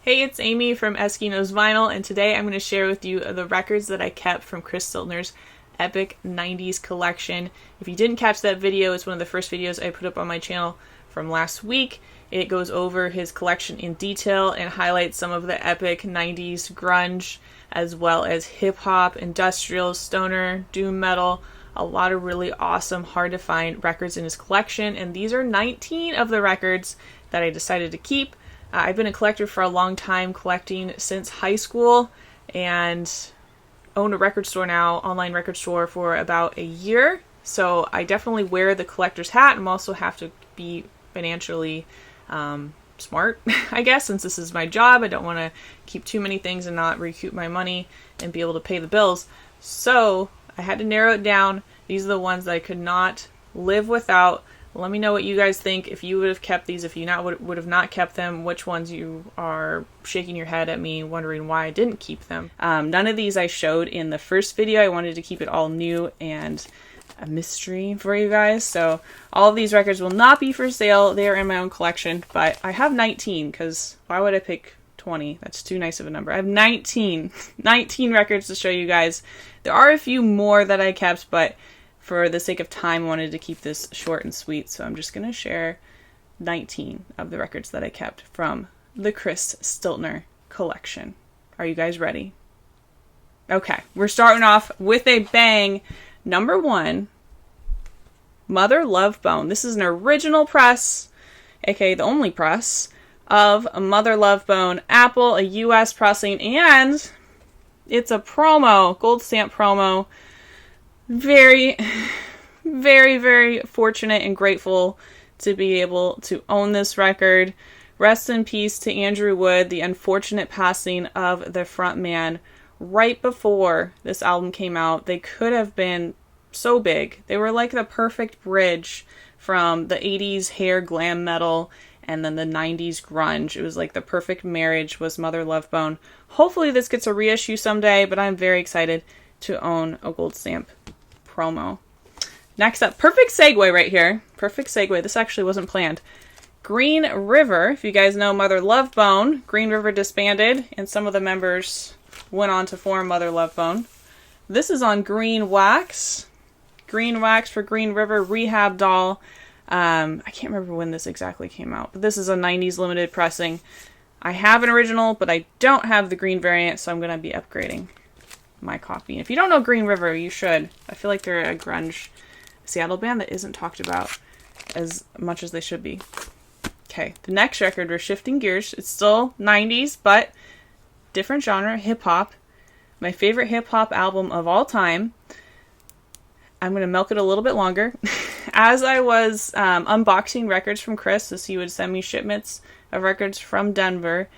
Hey, it's Amy from Eskino's Vinyl, and today I'm going to share with you the records that I kept from Chris Stiltner's epic 90s collection. If you didn't catch that video, it's one of the first videos I put up on my channel from last week. It goes over his collection in detail and highlights some of the epic 90s grunge, as well as hip-hop, industrial, stoner, doom metal, a lot of really awesome, hard-to-find records in his collection, and these are 19 of the records that I decided to keep. I've been a collector for a long time, collecting since high school, and own a record store now, online record store, for about a year. So I definitely wear the collector's hat. I'm also have to be financially smart, I guess, since this is my job. I don't want to keep too many things and not recoup my money and be able to pay the bills. So I had to narrow it down. These are the ones that I could not live without. Let me know what you guys think. If you would have kept these, if you would have not kept them, which ones you are shaking your head at me wondering why I didn't keep them. None of these I showed in the first video. I wanted to keep it all new and a mystery for you guys. So all of these records will not be for sale. They are in my own collection, but I have 19 because why would I pick 20? That's too nice of a number. I have 19 records to show you guys. There are a few more that I kept, but for the sake of time, I wanted to keep this short and sweet, so I'm just going to share 19 of the records that I kept from the Chris Stiltner collection. Are you guys ready? Okay, we're starting off with a bang. Number 1, Mother Love Bone. This is an original press, aka the only press, of Mother Love Bone, Apple, a US pressing, and it's a promo, gold stamp promo. Very, very, very fortunate and grateful to be able to own this record. Rest in peace to Andrew Wood, the unfortunate passing of the frontman right before this album came out. They could have been so big. They were like the perfect bridge from the 80s hair glam metal and then the 90s grunge. It was like the perfect marriage was Mother Love Bone. Hopefully this gets a reissue someday, but I'm very excited to own a gold stamp promo. Next up, perfect segue right here. Perfect segue. This actually wasn't planned. Green River. If you guys know Mother Love Bone, Green River disbanded, and some of the members went on to form Mother Love Bone. This is on green wax. Green wax for Green River Rehab Doll. I can't remember when this exactly came out, but this is a 90s limited pressing. I have an original, but I don't have the green variant, so I'm going to be upgrading my copy. If you don't know Green River, you should. I feel like they're a grunge Seattle band that isn't talked about as much as they should be. Okay, the next record, we're shifting gears. It's still 90s, but different genre, hip-hop. My favorite hip-hop album of all time. I'm going to milk it a little bit longer. As I was unboxing records from Chris, as he would send me shipments of records from Denver,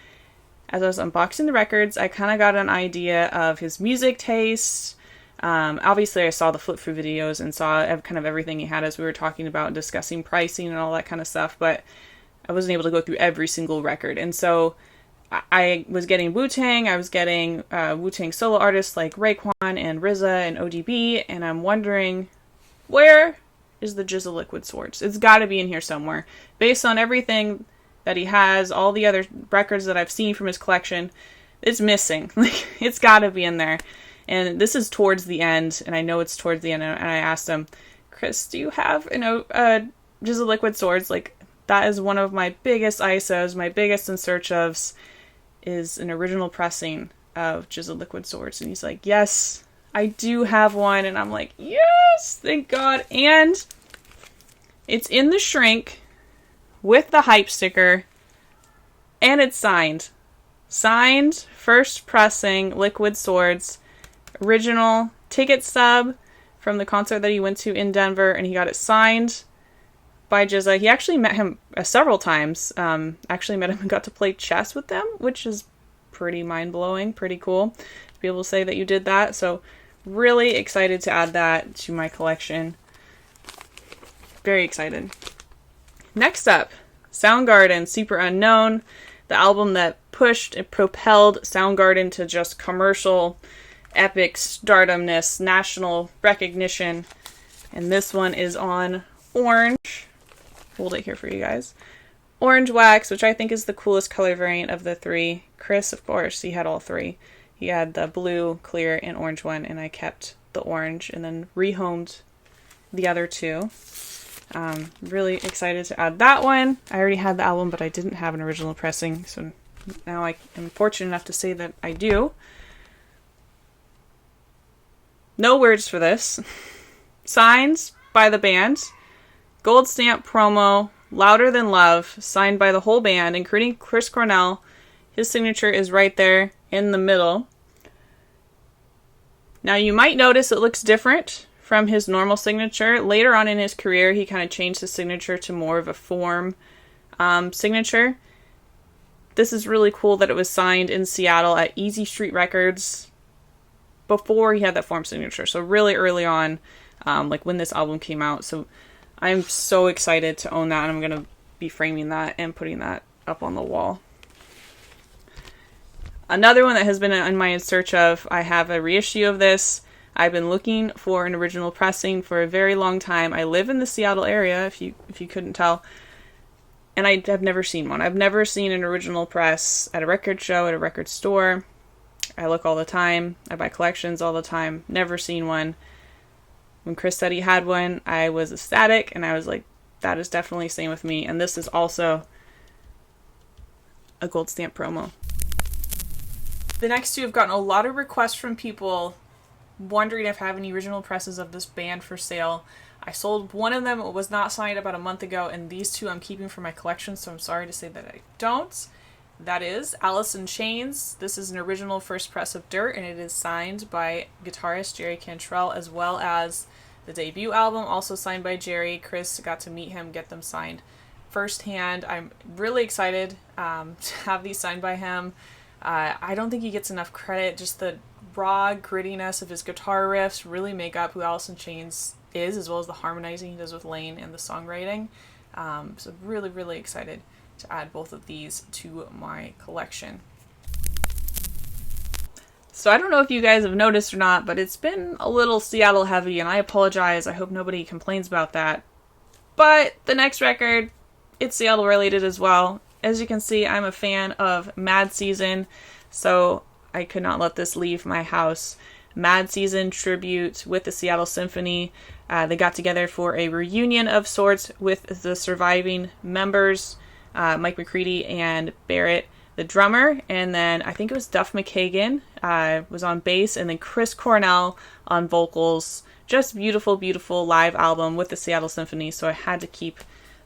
as I was unboxing the records, I kind of got an idea of his music taste. Obviously, I saw the flip-through videos and saw kind of everything he had as we were talking about and discussing pricing and all that kind of stuff, but I wasn't able to go through every single record. And so I was getting Wu-Tang, I was getting Wu-Tang solo artists like Raekwon and RZA and ODB, and I'm wondering, where is the Jizzle Liquid Swords? It's got to be in here somewhere. Based on everything that he has, all the other records that I've seen from his collection, it's missing. Like, it's got to be in there. And this is towards the end, and I know it's towards the end, and I asked him, Chris, do you have, Jizzle Liquid Swords? Like, that is one of my biggest ISOs, my biggest in search ofs, is an original pressing of Jizzle Liquid Swords. And he's like, yes, I do have one. And I'm like, yes, thank God. And it's in the shrink with the hype sticker, and it's signed. Signed, first pressing, Liquid Swords, original ticket stub from the concert that he went to in Denver, and he got it signed by Jizza. He actually met him several times. Actually met him and got to play chess with them, which is pretty mind-blowing, pretty cool to be able to say that you did that. So really excited to add that to my collection. Very excited. Next up, Soundgarden, Super Unknown, the album that pushed and propelled Soundgarden to just commercial epic stardomness, national recognition. And this one is on orange. Hold it here for you guys. orange wax, which I think is the coolest color variant of the three. Chris, of course, he had all three. He had the blue, clear, and orange one, and I kept the orange and then rehomed the other two. Really excited to add that one. I already had the album, but I didn't have an original pressing, so now I am fortunate enough to say that I do. No words for this. Signs by the band. Gold stamp promo, Louder Than Love, signed by the whole band, including Chris Cornell. His signature is right there in the middle. Now you might notice it looks different from his normal signature. Later on in his career, he kind of changed his signature to more of a form signature. This is really cool that it was signed in Seattle at Easy Street Records before he had that form signature. So really early on, like when this album came out. So I'm so excited to own that, and I'm going to be framing that and putting that up on the wall. Another one that has been in my search of, I have a reissue of this. I've been looking for an original pressing for a very long time. I live in the Seattle area, if you couldn't tell, and I have never seen one. I've never seen an original press at a record show, at a record store. I look all the time. I buy collections all the time. Never seen one. When Chris said he had one, I was ecstatic, and I was like, that is definitely same with me. And this is also a gold stamp promo. The next two have gotten a lot of requests from people wondering if I have any original presses of this band for sale. I sold one of them. It was not signed about a month ago, and these two I'm keeping for my collection, so I'm sorry to say that I don't. That is Alice in Chains. This is an original first press of Dirt, and it is signed by guitarist Jerry Cantrell, as well as the debut album, also signed by Jerry. Chris got to meet him, get them signed firsthand. I'm really excited to have these signed by him. I don't think he gets enough credit. Just the raw grittiness of his guitar riffs really make up who Alice in Chains is, as well as the harmonizing he does with Lane and the songwriting. So really, really excited to add both of these to my collection. So I don't know if you guys have noticed or not, but it's been a little Seattle heavy, and I apologize. I hope nobody complains about that. But the next record, it's Seattle related as well. As you can see, I'm a fan of Mad Season, so I could not let this leave my house. Mad Season tribute with the Seattle Symphony. They got together for a reunion of sorts with the surviving members, Mike McCready and Barrett, the drummer, and then I think it was Duff McKagan was on bass, and then Chris Cornell on vocals. Just beautiful, beautiful live album with the Seattle Symphony, so I had to keep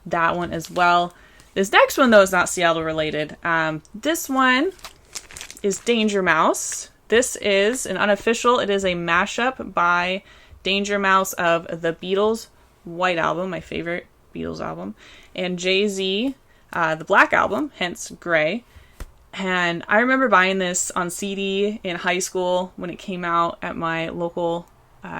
that one as well. This next one, though, is not Seattle related. This one is Danger Mouse. This is an unofficial. It is a mashup by Danger Mouse of the Beatles' White Album, my favorite Beatles album, and Jay-Z, the Black Album, hence Gray. And I remember buying this on CD in high school when it came out at my local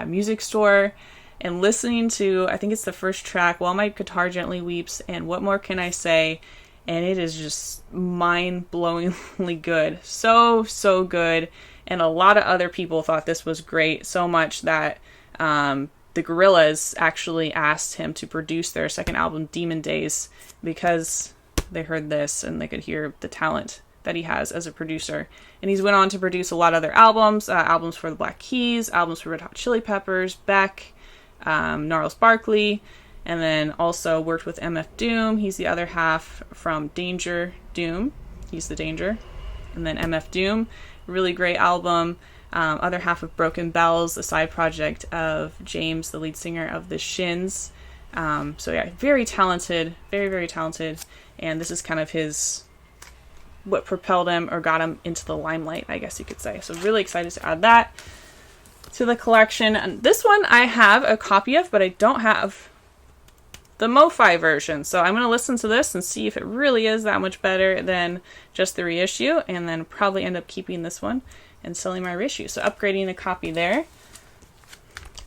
music store, and listening to, I think it's the first track, While My Guitar Gently Weeps, and What More Can I Say? And it is just mind-blowingly good. So, so good. And a lot of other people thought this was great, so much that the Gorillaz actually asked him to produce their second album, Demon Days, because they heard this and they could hear the talent that he has as a producer. And he's went on to produce a lot of other albums, albums for the Black Keys, albums for Red Hot Chili Peppers, Beck, Gnarls Barkley, and then also worked with MF Doom. He's the other half from Danger Doom. He's the Danger. And then MF Doom, really great album. Other half of Broken Bells, a side project of James, the lead singer of the Shins. So yeah, very talented, very, very talented. And this is kind of what propelled him or got him into the limelight, I guess you could say. So really excited to add that to the collection. And this one I have a copy of, but I don't have the MoFi version. So I'm going to listen to this and see if it really is that much better than just the reissue, and then probably end up keeping this one and selling my reissue. So upgrading a copy there.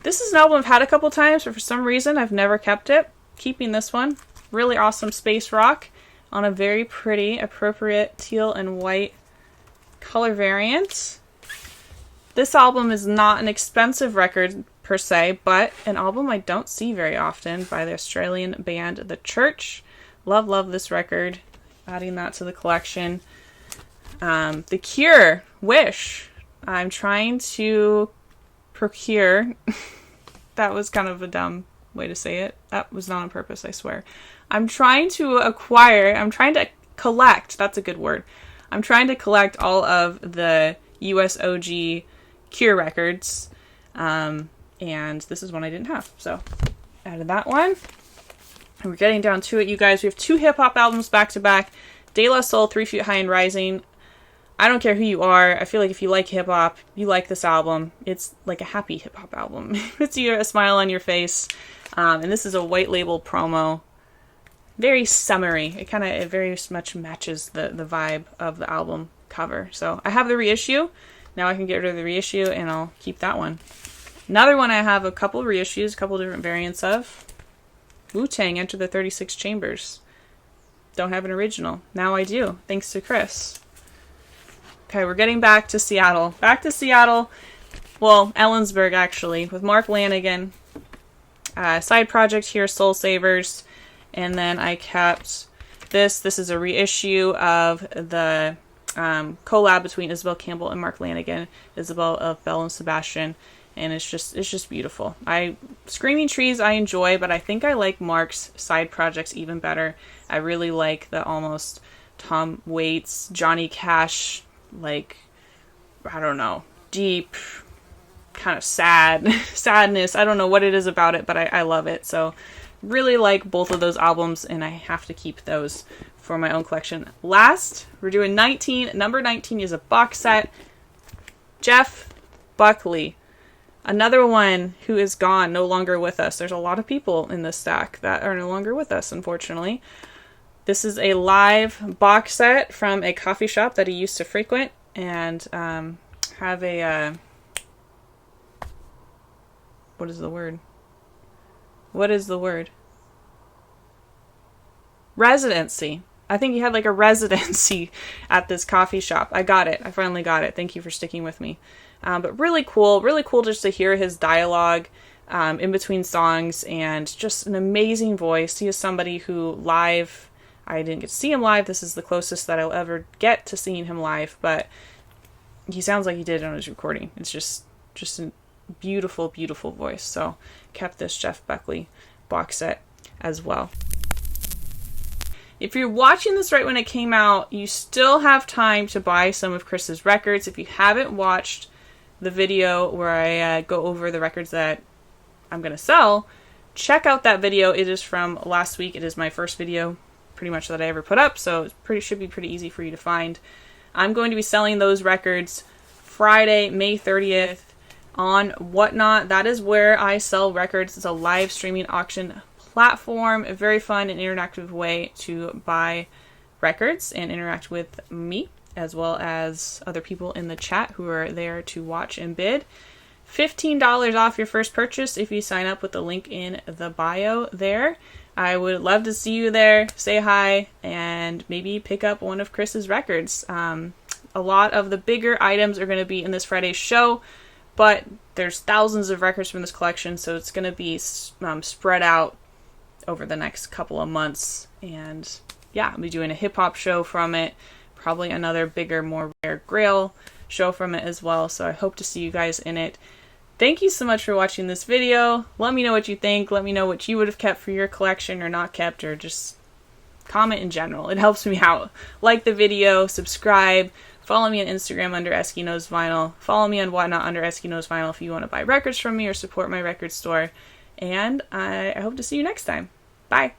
This is an album I've had a couple times, but for some reason I've never kept it. Keeping this one. Really awesome space rock on a very pretty, appropriate teal and white color variant. This album is not an expensive record per se, but an album I don't see very often by the Australian band The Church. Love, love this record. Adding that to the collection. The Cure, Wish. I'm trying to procure. That was kind of a dumb way to say it. That was not on purpose, I swear. I'm trying to collect. That's a good word. I'm trying to collect all of the USOG Cure records. And this is one I didn't have. So, added that one. And we're getting down to it, you guys. We have 2 hip-hop albums back-to-back. De La Soul, 3 Feet High and Rising. I don't care who you are. I feel like if you like hip-hop, you like this album. It's like a happy hip-hop album. It puts you a smile on your face. And this is a white label promo. Very summery. It very much matches the vibe of the album cover. So I have the reissue. Now I can get rid of the reissue and I'll keep that one. Another one I have a couple reissues, a couple different variants of. Wu-Tang, Enter the 36 Chambers. Don't have an original. Now I do, thanks to Chris. Okay, we're getting back to Seattle. Back to Seattle. Well, Ellensburg, actually, with Mark Lanigan. Side project here, Soul Savers. And then I kept this. This is a reissue of the collab between Isabel Campbell and Mark Lanigan. Isabel of Belle and Sebastian. And it's just beautiful. Screaming Trees I enjoy, but I think I like Mark's side projects even better. I really like the almost Tom Waits, Johnny Cash, like, I don't know, deep, kind of sadness. I don't know what it is about it, but I love it. So really like both of those albums, and I have to keep those for my own collection. Last, we're doing 19. Number 19 is a box set. Jeff Buckley. Another one who is gone, no longer with us. There's a lot of people in this stack that are no longer with us, unfortunately. This is a live box set from a coffee shop that he used to frequent, and have a, what is the word? Residency. I think he had like a residency at this coffee shop. I got it. I finally got it. Thank you for sticking with me. But really cool just to hear his dialogue in between songs, and just an amazing voice. He is somebody who live, I didn't get to see him live. This is the closest that I'll ever get to seeing him live, but he sounds like he did on his recording. It's just a beautiful, beautiful voice. So kept this Jeff Buckley box set as well. If you're watching this right when it came out, you still have time to buy some of Chris's records. If you haven't watched the video where I go over the records that I'm going to sell, check out that video. It is from last week. It is my first video pretty much that I ever put up, so it should be pretty easy for you to find. I'm going to be selling those records Friday, May 30th on Whatnot. That is where I sell records. It's a live streaming auction platform, a very fun and interactive way to buy records and interact with me, as well as other people in the chat who are there to watch and bid. $15 off your first purchase if you sign up with the link in the bio there. I would love to see you there, say hi, and maybe pick up one of Chris's records. A lot of the bigger items are going to be in this Friday's show, but there's thousands of records from this collection, so it's going to be spread out over the next couple of months. And yeah, I'll be doing a hip-hop show from it, probably another bigger, more rare grail show from it as well. So I hope to see you guys in it. Thank you so much for watching this video. Let me know what you think. Let me know what you would have kept for your collection or not kept, or just comment in general. It helps me out. Like the video, subscribe, follow me on Instagram under Esky Knows Vinyl. Follow me on Whatnot under Esky Knows Vinyl if you want to buy records from me or support my record store. And I hope to see you next time. Bye.